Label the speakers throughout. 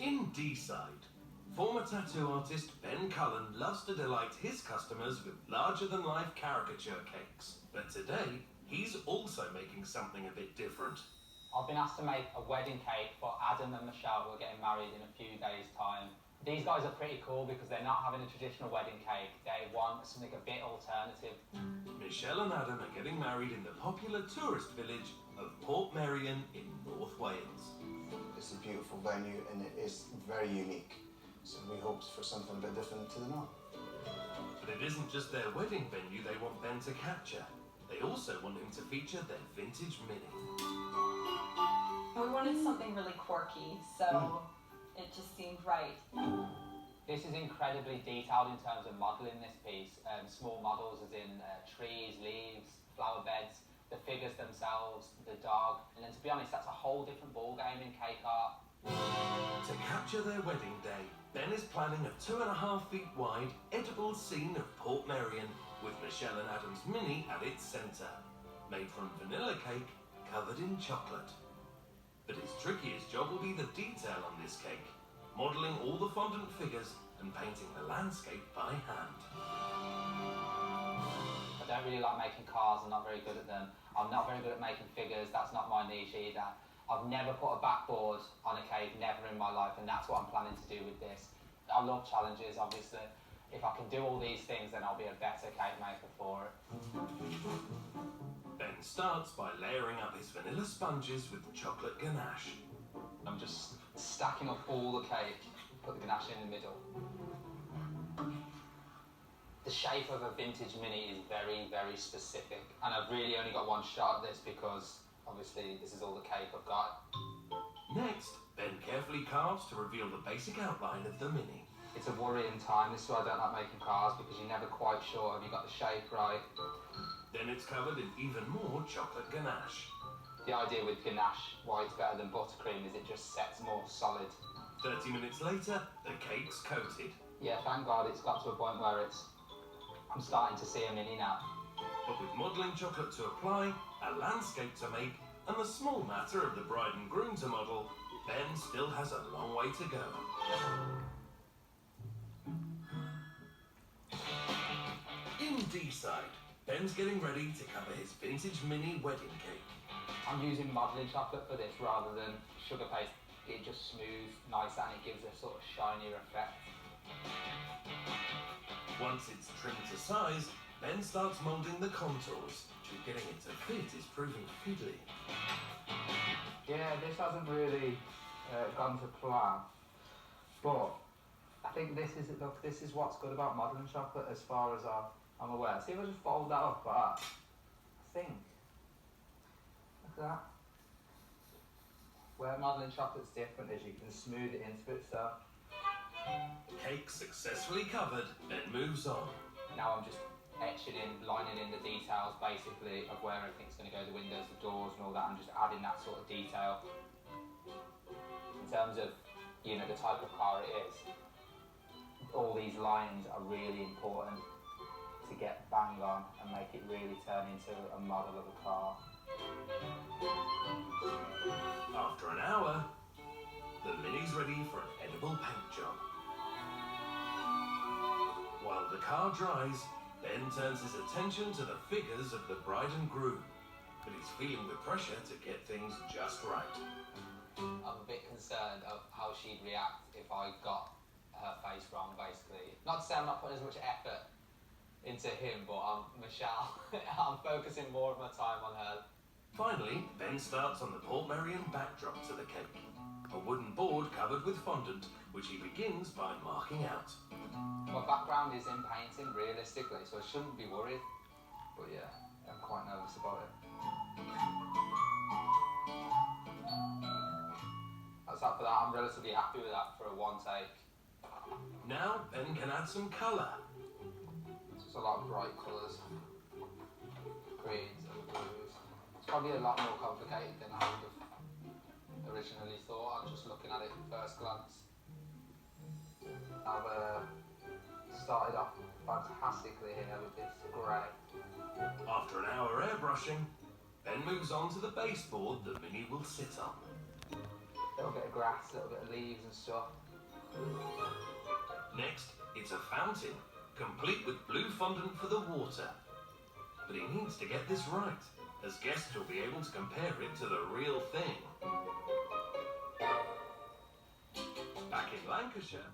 Speaker 1: In D-side, former tattoo artist Ben Cullen loves to delight his customers with larger-than-life caricature cakes. But today, he's also making something a bit different.
Speaker 2: I've been asked to make a wedding cake for Adam and Michelle, who are getting married in a few days' time. These guys are pretty cool because they're not having a traditional wedding cake. They want something a bit alternative.
Speaker 1: Michelle and Adam are getting married in the popular tourist village of Portmeirion in North Wales.
Speaker 3: It's a beautiful venue and it is very unique. So we hoped for something a bit different to the norm.
Speaker 1: But it isn't just their wedding venue they want Ben to capture. They also want him to feature their vintage Mini.
Speaker 4: We wanted something really quirky, so it just seemed right.
Speaker 2: This is incredibly detailed in terms of modelling this piece. Small models as in trees, leaves, flower beds, the figures themselves, the dog. And then to be honest, that's a whole different ball game in cake art.
Speaker 1: To capture their wedding day, Ben is planning a 2.5 feet wide edible scene of Portmeirion with Michelle and Adam's Mini at its centre, made from vanilla cake covered in chocolate. But his trickiest job will be the detail on this cake, modelling all the fondant figures and painting the landscape by hand.
Speaker 2: I don't really like making cars, I'm not very good at them. I'm not very good at making figures, that's not my niche either. I've never put a backboard on a cake, never in my life, and that's what I'm planning to do with this. I love challenges, obviously. If I can do all these things, then I'll be a better cake maker for it.
Speaker 1: Ben starts by layering up his vanilla sponges with chocolate ganache.
Speaker 2: I'm just stacking up all the cake, put the ganache in the middle. The shape of a vintage Mini is very, very specific, and I've really only got one shot at this because obviously this is all the cake I've got.
Speaker 1: Next, Ben carefully carves to reveal the basic outline of the Mini.
Speaker 2: It's a worrying time, this is why I don't like making cars, because you're never quite sure have you got the shape right.
Speaker 1: Then it's covered in even more chocolate ganache.
Speaker 2: The idea with ganache, why it's better than buttercream, is it just sets more solid.
Speaker 1: 30 minutes later, the cake's coated.
Speaker 2: Yeah, thank God it's got to a point where I'm starting to see a Mini now.
Speaker 1: But with modelling chocolate to apply, a landscape to make, and the small matter of the bride and groom to model, Ben still has a long way to go. In D-side, Ben's getting ready to cover his vintage Mini wedding cake.
Speaker 2: I'm using modelling chocolate for this rather than sugar paste. It just smooths nicer and it gives a sort of shinier effect.
Speaker 1: Once it's trimmed to size, Ben starts moulding the contours. Getting it to fit is proving fiddly.
Speaker 2: Yeah, this hasn't really gone to plan, but I think this is what's good about modelling chocolate as far as I'm aware. See if I just fold that up, but I think, look at that. Where modelling chocolate's different is you can smooth it into itself.
Speaker 1: Cake successfully covered, Ben moves on.
Speaker 2: Now I'm just etching in, lining in the details basically of where everything's going to go, the windows, the doors and all that. I'm just adding that sort of detail. In terms of, you know, the type of car it is, all these lines are really important to get bang on and make it really turn into a model of a car.
Speaker 1: After an hour, the Mini's ready for an edible paint job. While the car dries, Ben turns his attention to the figures of the bride and groom, but he's feeling the pressure to get things just right.
Speaker 2: I'm a bit concerned of how she'd react if I got her face wrong, basically. Not to say I'm not putting as much effort into him, but Michelle, I'm focusing more of my time on her.
Speaker 1: Finally, Ben starts on the Portmeirion backdrop to the cake, a wooden board covered with fondant, which he begins by marking out.
Speaker 2: My background is in painting, realistically, so I shouldn't be worried. But yeah, I'm quite nervous about it. That's up for that. I'm relatively happy with that for a one take.
Speaker 1: Now Ben can add some colour.
Speaker 2: It's a lot of bright colours. Greens and blues. It's probably a lot more complicated than I would have originally thought. I'm just looking at it at first glance. I've started off fantastically here with this grey.
Speaker 1: After an hour airbrushing, Ben moves on to the baseboard the Mini will sit on.
Speaker 2: little bit of grass, a little bit of leaves and stuff.
Speaker 1: Next, it's a fountain, complete with blue fondant for the water. But he needs to get this right, as guests will be able to compare it to the real thing. Back in Lancashire,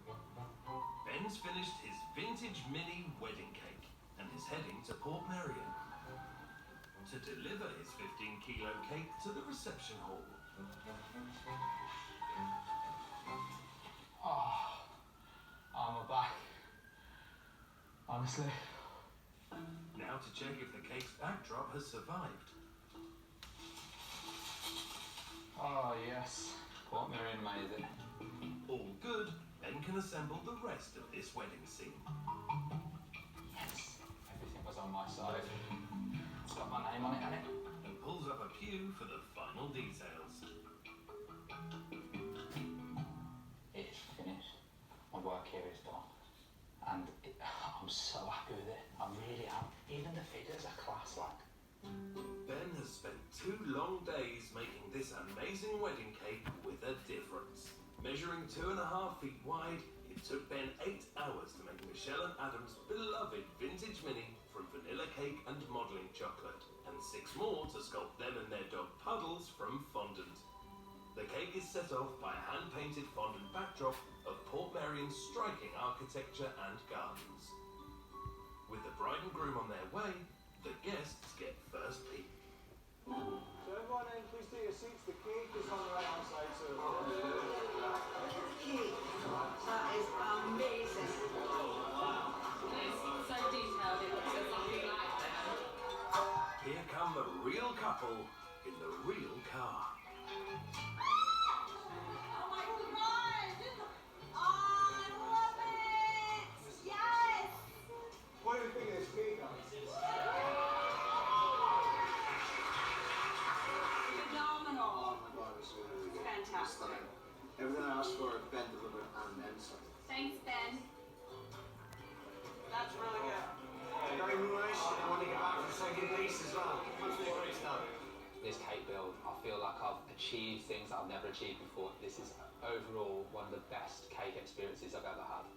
Speaker 1: Ben's finished his vintage mini wedding cake and is heading to Portmeirion to deliver his 15-kilo cake to the reception hall.
Speaker 2: Oh, my back. Honestly.
Speaker 1: Now to check if the cake's backdrop has survived.
Speaker 2: Oh yes, Portmeirion amazing.
Speaker 1: All good, Ben can assemble the rest of this wedding scene.
Speaker 2: Yes, everything was on my side. It's got my name on it, hasn't it?
Speaker 1: And pulls up a pew for the final details.
Speaker 2: It's finished. My work here is done. And I'm so happy with it. I really am. Even the figures are class, like.
Speaker 1: Ben has spent 2 long days making this amazing wedding cake with a difference. Measuring 2.5 feet wide, it took Ben 8 hours to make Michelle and Adam's beloved vintage mini from vanilla cake and modelling chocolate, and 6 more to sculpt them and their dog Puddles from fondant. The cake is set off by a hand-painted fondant backdrop of Portmeirion's striking architecture and gardens. With the bride and groom on their way, the guests get first peek.
Speaker 5: So everyone in, please take your seats. The cake is on the right hand side, so...
Speaker 6: Cake. That is amazing.
Speaker 4: It's so detailed, it looks exactly like that.
Speaker 1: Here come the real couple in the real car.
Speaker 6: Oh my god! Oh, I love it! Yes!
Speaker 5: What do you think of this cake, guys?
Speaker 6: Phenomenal.
Speaker 5: Oh my god, it's really good.
Speaker 6: Fantastic.
Speaker 5: Stunning. Everything I asked for, Ben delivered and then some.
Speaker 6: Thanks, Ben. That's really good.
Speaker 5: Very nice. I want to get back for the second piece as well. Absolutely great stuff.
Speaker 2: This cake build, I feel like I've achieved things I've never achieved before. This is overall one of the best cake experiences I've ever had.